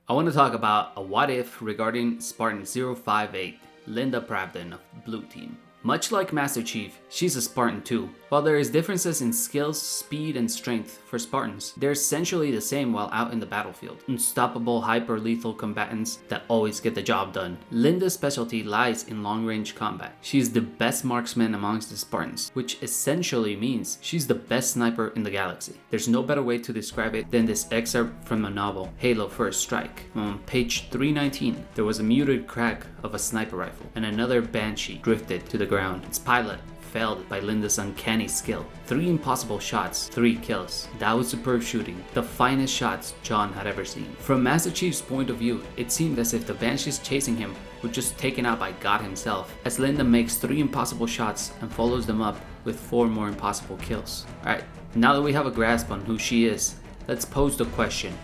I want to talk about a what if regarding Spartan-058, Linda Pravdin of Blue Team. Much like Master Chief, she's a Spartan-II. While there is differences in skills, speed, and strength for Spartans, they're essentially the same while out in the battlefield. Unstoppable, hyper-lethal combatants that always get the job done. Linda's specialty lies in long-range combat. She's the best marksman amongst the Spartans, which essentially means she's the best sniper in the galaxy. There's no better way to describe it than this excerpt from the novel Halo First Strike. On page 319, there was a muted crack of a sniper rifle, and another Banshee drifted to the ground. Its pilot failed by Linda's uncanny skill. 3 impossible shots, 3 kills. That was superb shooting, the finest shots John had ever seen. From Master Chief's point of view, it seemed as if the Banshees chasing him were just taken out by God himself, as Linda makes 3 impossible shots and follows them up with 4 more impossible kills. Alright, now that we have a grasp on who she is, let's pose the question.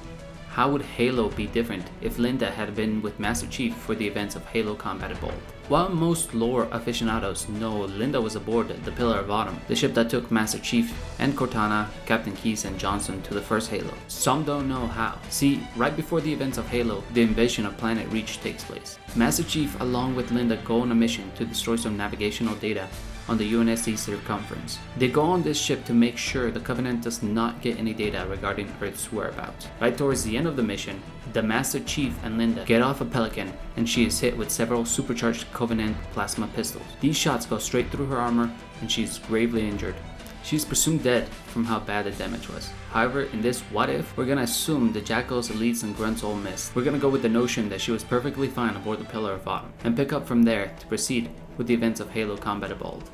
How would Halo be different if Linda had been with Master Chief for the events of Halo Combat Evolved? While most lore aficionados know Linda was aboard the Pillar of Autumn, the ship that took Master Chief and Cortana, Captain Keyes, and Johnson to the first Halo, some don't know how. See, right before the events of Halo, the invasion of Planet Reach takes place. Master Chief along with Linda go on a mission to destroy some navigational data on the UNSC circumference. They go on this ship to make sure the Covenant does not get any data regarding Earth's whereabouts. Right towards the end of the mission, the Master Chief and Linda get off a Pelican and she is hit with several supercharged Covenant plasma pistols. These shots go straight through her armor and she's gravely injured. She's presumed dead from how bad the damage was. However, in this what if, we're gonna assume the Jackals, Elites, and Grunts all missed. We're gonna go with the notion that she was perfectly fine aboard the Pillar of Autumn, and pick up from there to proceed with the events of Halo Combat Evolved.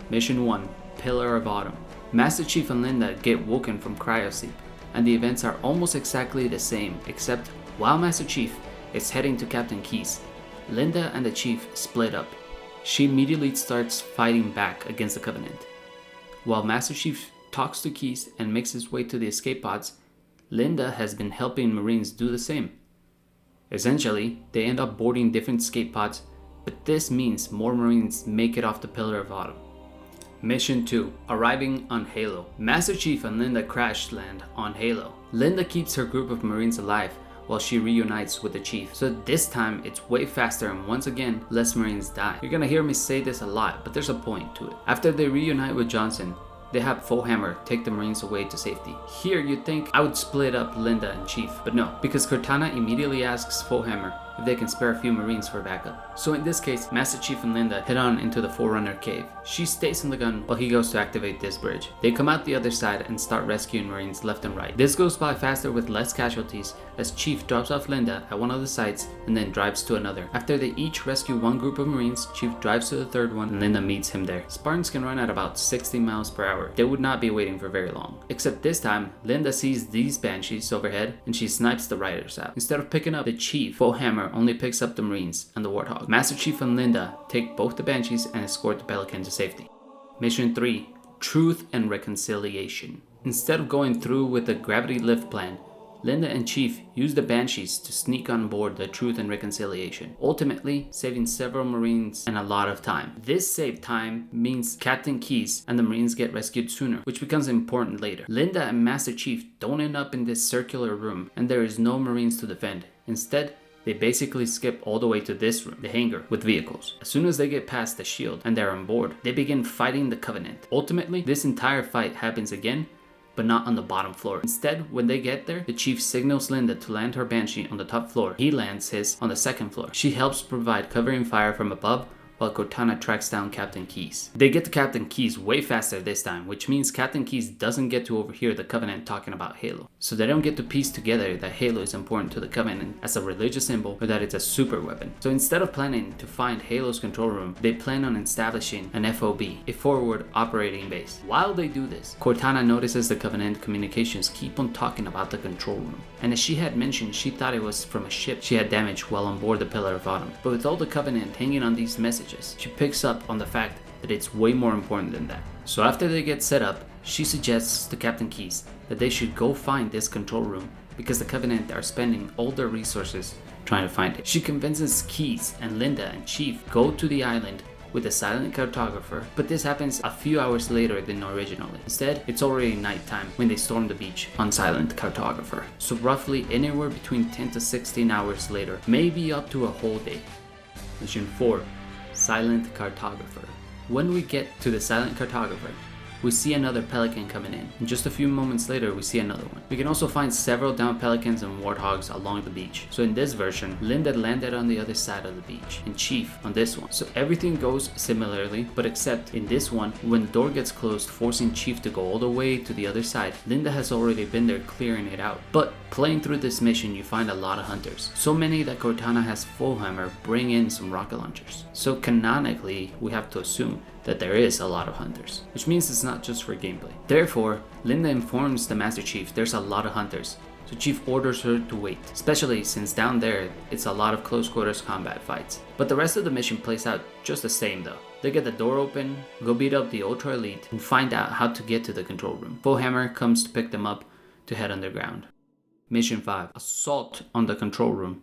Mission 1, Pillar of Autumn. Master Chief and Linda get woken from cryosleep, and the events are almost exactly the same, except while Master Chief is heading to Captain Keyes, Linda and the Chief split up. She immediately starts fighting back against the Covenant. While Master Chief talks to Keyes and makes his way to the escape pods, Linda has been helping Marines do the same. Essentially, they end up boarding different escape pods, but this means more Marines make it off the Pillar of Autumn. Mission 2, Arriving on Halo. Master Chief and Linda crash land on Halo. Linda keeps her group of Marines alive while she reunites with the Chief. So this time it's way faster and once again less Marines die. You're gonna hear me say this a lot, but there's a point to it. After they reunite with Johnson, they have Foehammer take the Marines away to safety. Here you'd think I would split up Linda and Chief, but no, because Cortana immediately asks Foehammer if they can spare a few Marines for backup. So in this case, Master Chief and Linda head on into the Forerunner cave. She stays on the gun while he goes to activate this bridge. They come out the other side and start rescuing Marines left and right. This goes by faster with less casualties as Chief drops off Linda at one of the sites and then drives to another. After they each rescue one group of Marines, Chief drives to the third one and Linda meets him there. Spartans can run at about 60 miles per hour. They would not be waiting for very long. Except this time, Linda sees these Banshees overhead and she snipes the riders out. Instead of picking up the Chief, Foehammer only picks up the Marines and the Warthog. Master Chief and Linda take both the Banshees and escort the Pelican to safety. Mission 3, Truth and Reconciliation. Instead of going through with the gravity lift plan, Linda and Chief use the Banshees to sneak on board the Truth and Reconciliation, ultimately saving several Marines and a lot of time. This saved time means Captain Keyes and the Marines get rescued sooner, which becomes important later. Linda and Master Chief don't end up in this circular room and there is no Marines to defend. Instead, they basically skip all the way to this room, the hangar, with vehicles. As soon as they get past the shield and they're on board, they begin fighting the Covenant. Ultimately, this entire fight happens again, but not on the bottom floor. Instead, when they get there, the Chief signals Linda to land her Banshee on the top floor. He lands his on the second floor. She helps provide covering fire from above while Cortana tracks down Captain Keyes. They get to Captain Keyes way faster this time, which means Captain Keyes doesn't get to overhear the Covenant talking about Halo. So they don't get to piece together that Halo is important to the Covenant as a religious symbol or that it's a super weapon. So instead of planning to find Halo's control room, they plan on establishing an FOB, a forward operating base. While they do this, Cortana notices the Covenant communications keep on talking about the control room. And as she had mentioned, she thought it was from a ship she had damaged while on board the Pillar of Autumn. But with all the Covenant hanging on these messages, she picks up on the fact that it's way more important than that. So after they get set up, she suggests to Captain Keyes that they should go find this control room because the Covenant are spending all their resources trying to find it. She convinces Keyes and Linda and Chief go to the island with the silent cartographer, but this happens a few hours later than originally. Instead, it's already nighttime when they storm the beach on silent cartographer. So roughly anywhere between 10 to 16 hours later, maybe up to a whole day. Mission 4, silent cartographer. When we get to the silent cartographer, we see another pelican coming in, and just a few moments later we see another one. We can also find several downed pelicans and warthogs along the beach. So in this version, Linda landed on the other side of the beach, and Chief on this one. So everything goes similarly, but except in this one, when the door gets closed, forcing Chief to go all the way to the other side, Linda has already been there clearing it out. But playing through this mission, you find a lot of hunters. So many that Cortana has full hammer bring in some rocket launchers. So canonically, we have to assume that there is a lot of hunters, which means it's not just for gameplay. Therefore, Linda informs the Master Chief there's a lot of hunters, so Chief orders her to wait, especially since down there it's a lot of close quarters combat fights. But the rest of the mission plays out just the same though. They get the door open, go beat up the Ultra Elite, and find out how to get to the control room. Hammer comes to pick them up to head underground. Mission 5, Assault on the Control Room.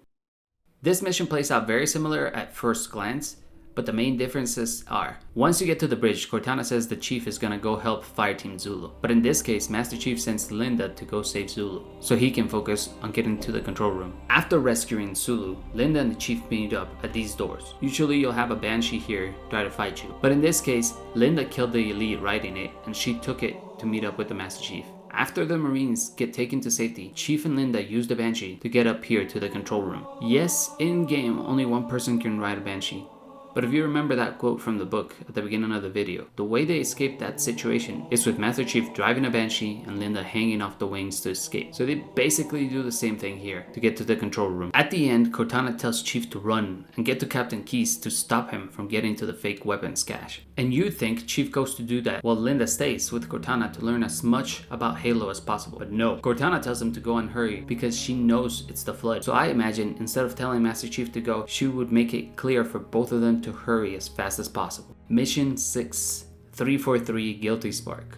This mission plays out very similar at first glance, but the main differences are, once you get to the bridge, Cortana says the Chief is gonna go help Fireteam Zulu. But in this case, Master Chief sends Linda to go save Zulu, so he can focus on getting to the control room. After rescuing Zulu, Linda and the Chief meet up at these doors. Usually you'll have a Banshee here try to fight you, but in this case, Linda killed the Elite riding it, and she took it to meet up with the Master Chief. After the Marines get taken to safety, Chief and Linda use the Banshee to get up here to the control room. Yes, in game, only one person can ride a Banshee. But if you remember that quote from the book at the beginning of the video, the way they escaped that situation is with Master Chief driving a Banshee and Linda hanging off the wings to escape. So they basically do the same thing here to get to the control room. At the end, Cortana tells Chief to run and get to Captain Keyes to stop him from getting to the fake weapons cache. And you'd think Chief goes to do that while Linda stays with Cortana to learn as much about Halo as possible. But no, Cortana tells him to go and hurry because she knows it's the Flood. So I imagine instead of telling Master Chief to go, she would make it clear for both of them to hurry as fast as possible. Mission 6, 343 Guilty Spark.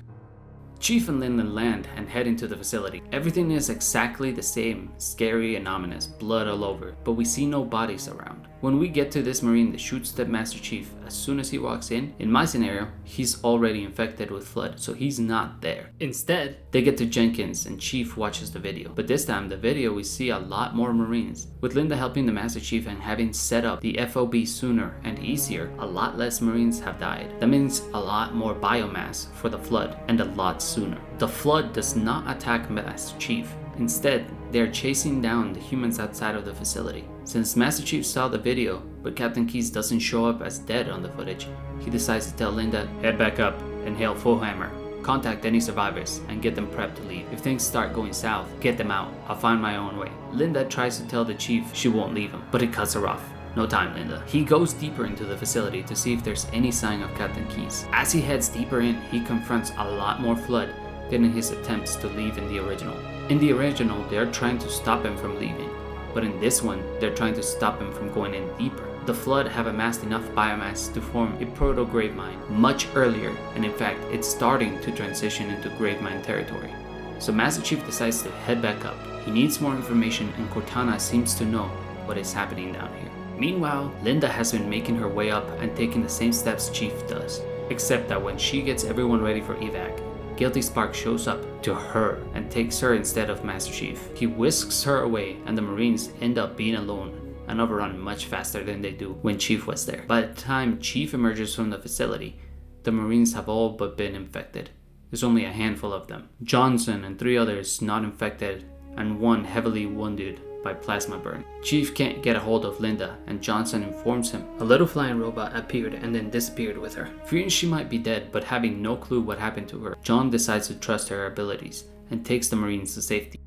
Chief and Linda land and head into the facility. Everything is exactly the same, scary and ominous, blood all over, but we see no bodies around. When we get to this Marine that shoots the Master Chief as soon as he walks in my scenario, he's already infected with Flood, so he's not there. Instead, they get to Jenkins and Chief watches the video. But this time, the video we see a lot more Marines. With Linda helping the Master Chief and having set up the FOB sooner and easier, a lot less Marines have died. That means a lot more biomass for the Flood and a lot sooner. The Flood does not attack Master Chief. Instead, they are chasing down the humans outside of the facility. Since Master Chief saw the video, but Captain Keyes doesn't show up as dead on the footage, he decides to tell Linda, head back up and hail full hammer. Contact any survivors and get them prepped to leave. If things start going south, get them out. I'll find my own way. Linda tries to tell the Chief she won't leave him, but he cuts her off. No time, Linda. He goes deeper into the facility to see if there's any sign of Captain Keyes. As he heads deeper in, he confronts a lot more Flood than in his attempts to leave in the original. In the original, they're trying to stop him from leaving, but in this one, they're trying to stop him from going in deeper. The Flood have amassed enough biomass to form a proto-gravemine much earlier, and in fact, it's starting to transition into gravemine territory. So Master Chief decides to head back up. He needs more information, and Cortana seems to know what is happening down here. Meanwhile, Linda has been making her way up and taking the same steps Chief does, except that when she gets everyone ready for evac, Guilty Spark shows up to her and takes her instead of Master Chief. He whisks her away and the Marines end up being alone and overrun much faster than they do when Chief was there. By the time Chief emerges from the facility, the Marines have all but been infected. There's only a handful of them. Johnson and 3 others not infected and 1 heavily wounded by plasma burn. Chief can't get a hold of Linda and Johnson informs him. A little flying robot appeared and then disappeared with her. Fearing she might be dead but having no clue what happened to her, John decides to trust her abilities and takes the Marines to safety.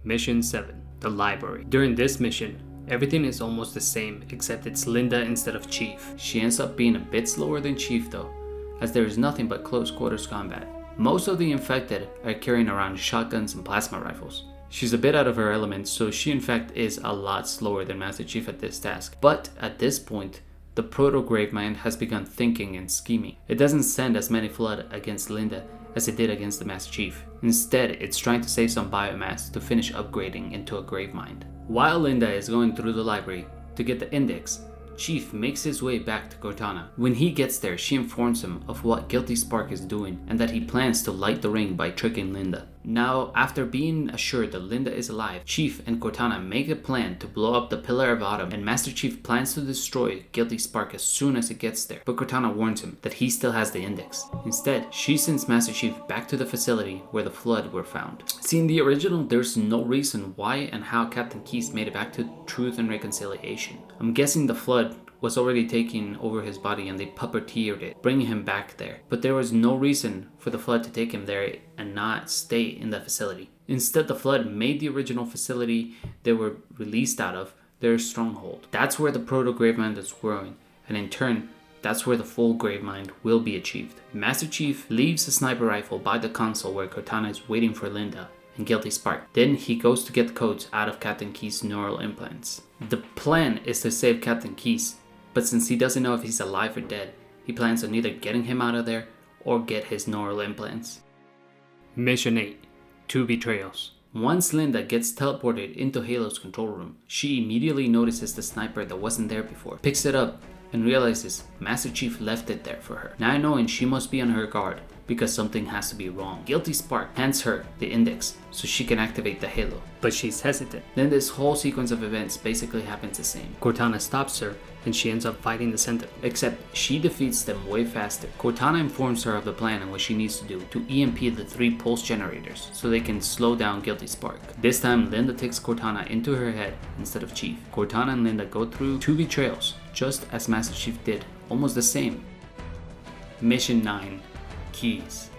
Mission 7, the library. During this mission, everything is almost the same except it's Linda instead of Chief. She ends up being a bit slower than Chief though, as there is nothing but close quarters combat. Most of the infected are carrying around shotguns and plasma rifles. She's a bit out of her element, so she in fact is a lot slower than Master Chief at this task. But at this point, the proto-gravemind has begun thinking and scheming. It doesn't send as many Flood against Linda as it did against the Master Chief. Instead, it's trying to save some biomass to finish upgrading into a gravemind. While Linda is going through the library to get the index, Chief makes his way back to Cortana. When he gets there, she informs him of what Guilty Spark is doing and that he plans to light the ring by tricking Linda. Now, after being assured that Linda is alive, Chief and Cortana make a plan to blow up the Pillar of Autumn, and Master Chief plans to destroy Guilty Spark as soon as it gets there, but Cortana warns him that he still has the index. Instead, she sends Master Chief back to the facility where the Flood were found. See, in the original, there's no reason why and how Captain Keyes made it back to Truth and Reconciliation. I'm guessing the Flood was already taking over his body and they puppeteered it, bringing him back there. But there was no reason for the Flood to take him there and not stay in the facility. Instead, the Flood made the original facility they were released out of their stronghold. That's where the Proto-Gravemind is growing, and in turn, that's where the full Gravemind will be achieved. Master Chief leaves a sniper rifle by the console where Cortana is waiting for Linda and Guilty Spark. Then he goes to get the codes out of Captain Keyes' neural implants. The plan is to save Captain Keyes, but since he doesn't know if he's alive or dead, he plans on either getting him out of there or get his neural implants. Mission 8. Two Betrayals. Once Linda gets teleported into Halo's control room, she immediately notices the sniper that wasn't there before, picks it up, and realizes Master Chief left it there for her. Now knowing she must be on her guard because something has to be wrong, Guilty Spark hands her the index so she can activate the Halo. But she's hesitant. Then this whole sequence of events basically happens the same. Cortana stops her and she ends up fighting the Sentinel, except she defeats them way faster. Cortana informs her of the plan and what she needs to do to EMP the 3 pulse generators so they can slow down Guilty Spark. This time Linda takes Cortana into her head instead of Chief. Cortana and Linda go through 2 betrayals, just as Master Chief did, almost the same. Mission 9. Keyes.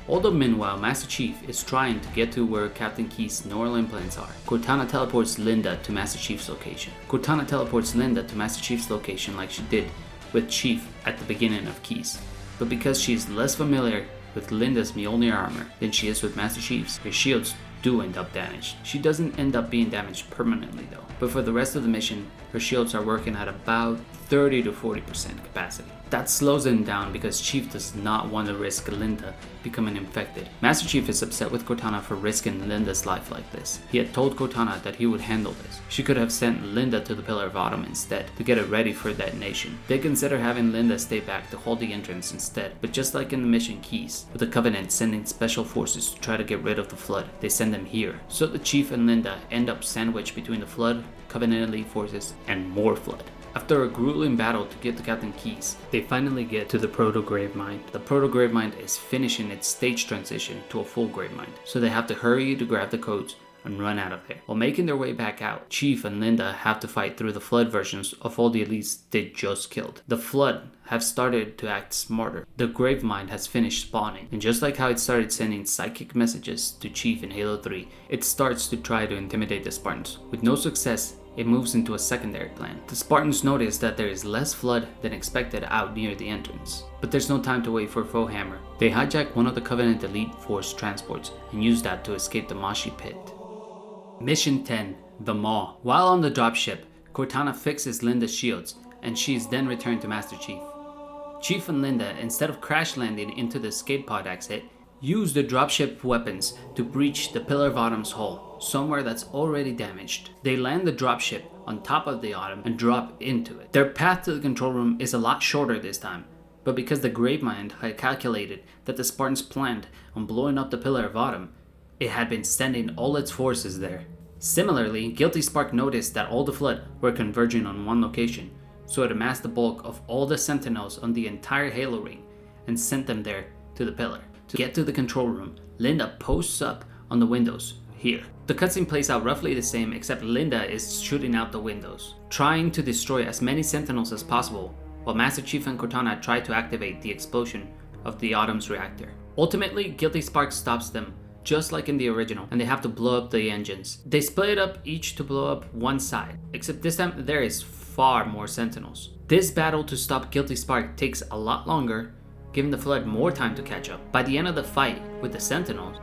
Although meanwhile Master Chief is trying to get to where Captain Keyes' neural implants are, Cortana teleports Linda to Master Chief's location. Cortana teleports Linda to Master Chief's location like she did with Chief at the beginning of Keyes. But because she is less familiar with Linda's Mjolnir armor than she is with Master Chief's, her shields do end up damaged. She doesn't end up being damaged permanently though, but for the rest of the mission, her shields are working at about 30 to 40% capacity. That slows them down because Chief does not want to risk Linda becoming infected. Master Chief is upset with Cortana for risking Linda's life like this. He had told Cortana that he would handle this. She could have sent Linda to the Pillar of Autumn instead to get it ready for detonation. They consider having Linda stay back to hold the entrance instead, but just like in the mission Keyes, with the Covenant sending special forces to try to get rid of the Flood, they send them here. So the Chief and Linda end up sandwiched between the Flood, Covenant elite forces, and more Flood. After a grueling battle to get to Captain Keyes, they finally get to the Proto-Gravemind. The Proto-Gravemind is finishing its stage transition to a full Gravemind, so they have to hurry to grab the codes and run out of there. While making their way back out, Chief and Linda have to fight through the Flood versions of all the elites they just killed. The Flood have started to act smarter. The Gravemind has finished spawning, and just like how it started sending psychic messages to Chief in Halo 3, it starts to try to intimidate the Spartans. With no success, it moves into a secondary plan. The Spartans notice that there is less Flood than expected out near the entrance, but there's no time to wait for Foehammer. They hijack one of the Covenant Elite Force transports and use that to escape the Moshi Pit. Mission 10. The Maw. While on the dropship, Cortana fixes Linda's shields, and she is then returned to Master Chief. Chief and Linda, instead of crash landing into the escape pod exit, use the dropship weapons to breach the Pillar of Autumn's hull, somewhere that's already damaged. They land the dropship on top of the Autumn and drop into it. Their path to the control room is a lot shorter this time, but because the Gravemind had calculated that the Spartans planned on blowing up the Pillar of Autumn, it had been sending all its forces there. Similarly, Guilty Spark noticed that all the Flood were converging on one location, so it amassed the bulk of all the Sentinels on the entire Halo ring and sent them there to the Pillar. To get to the control room, Linda posts up on the windows here. The cutscene plays out roughly the same, except Linda is shooting out the windows, trying to destroy as many Sentinels as possible, while Master Chief and Cortana try to activate the explosion of the Autumn's reactor. Ultimately, Guilty Spark stops them, just like in the original, and they have to blow up the engines. They split up each to blow up one side, except this time there is far more Sentinels. This battle to stop Guilty Spark takes a lot longer, giving the Flood more time to catch up. By the end of the fight with the Sentinels,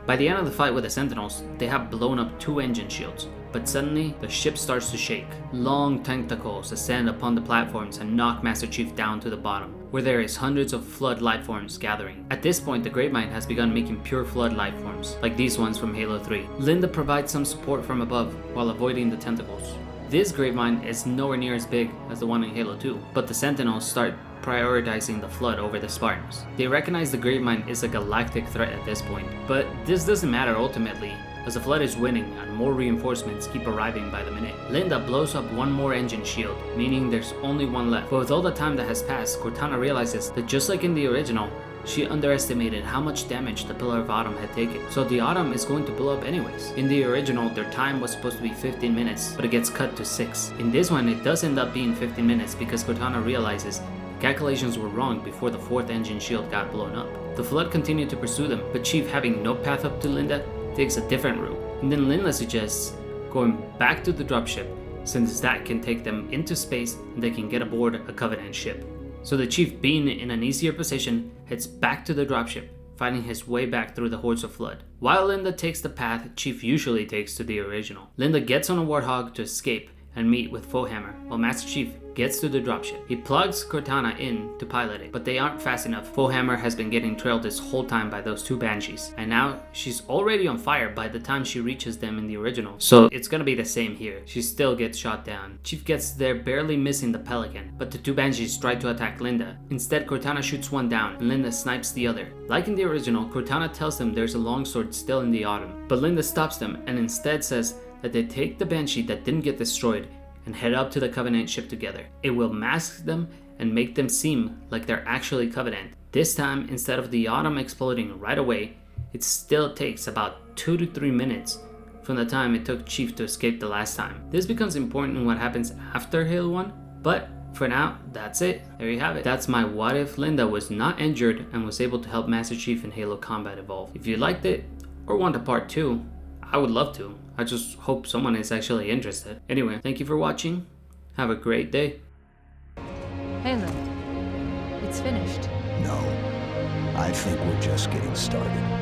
they have blown up 2 engine shields, but suddenly the ship starts to shake. Long tentacles ascend upon the platforms and knock Master Chief down to the bottom, where there is hundreds of Flood lifeforms gathering. At this point, the Gravemind has begun making pure Flood lifeforms, like these ones from Halo 3. Linda provides some support from above while avoiding the tentacles. This gravemind is nowhere near as big as the one in Halo 2, but the Sentinels start prioritizing the Flood over the Spartans. They recognize the gravemind is a galactic threat at this point, but this doesn't matter ultimately, as the Flood is winning and more reinforcements keep arriving by the minute. Linda blows up one more engine shield, meaning there's only one left. But with all the time that has passed, Cortana realizes that just like in the original, she underestimated how much damage the Pillar of Autumn had taken, so the Autumn is going to blow up anyways. In the original, their time was supposed to be 15 minutes, but it gets cut to 6. In this one, it does end up being 15 minutes because Cortana realizes calculations were wrong before the 4th engine shield got blown up. The Flood continued to pursue them, but Chief, having no path up to Linda, takes a different route. And then Linda suggests going back to the dropship, since that can take them into space and they can get aboard a Covenant ship. So the Chief, being in an easier position, heads back to the dropship, finding his way back through the hordes of Flood. While Linda takes the path Chief usually takes to the original. Linda gets on a Warthog to escape and meet with Foehammer, while Master Chief gets to the dropship. He plugs Cortana in to pilot it, but they aren't fast enough. Foehammer has been getting trailed this whole time by those 2 Banshees, and now she's already on fire by the time she reaches them in the original. So it's gonna be the same here. She still gets shot down. Chief gets there barely missing the Pelican, but the 2 Banshees try to attack Linda. Instead, Cortana shoots one down, and Linda snipes the other. Like in the original, Cortana tells them there's a longsword still in the Autumn, but Linda stops them and instead says that they take the Banshee that didn't get destroyed and head up to the Covenant ship together. It will mask them and make them seem like they're actually Covenant. This time, instead of the Autumn exploding right away, it still takes about 2 to 3 minutes from the time it took Chief to escape the last time. This becomes important in what happens after Halo 1, but for now, that's it. There you have it. That's my what if Linda was not injured and was able to help Master Chief in Halo Combat Evolved. If you liked it, or want a part 2, I would love to. I just hope someone is actually interested. Anyway, thank you for watching. Have a great day. Halo, it's finished. No, I think we're just getting started.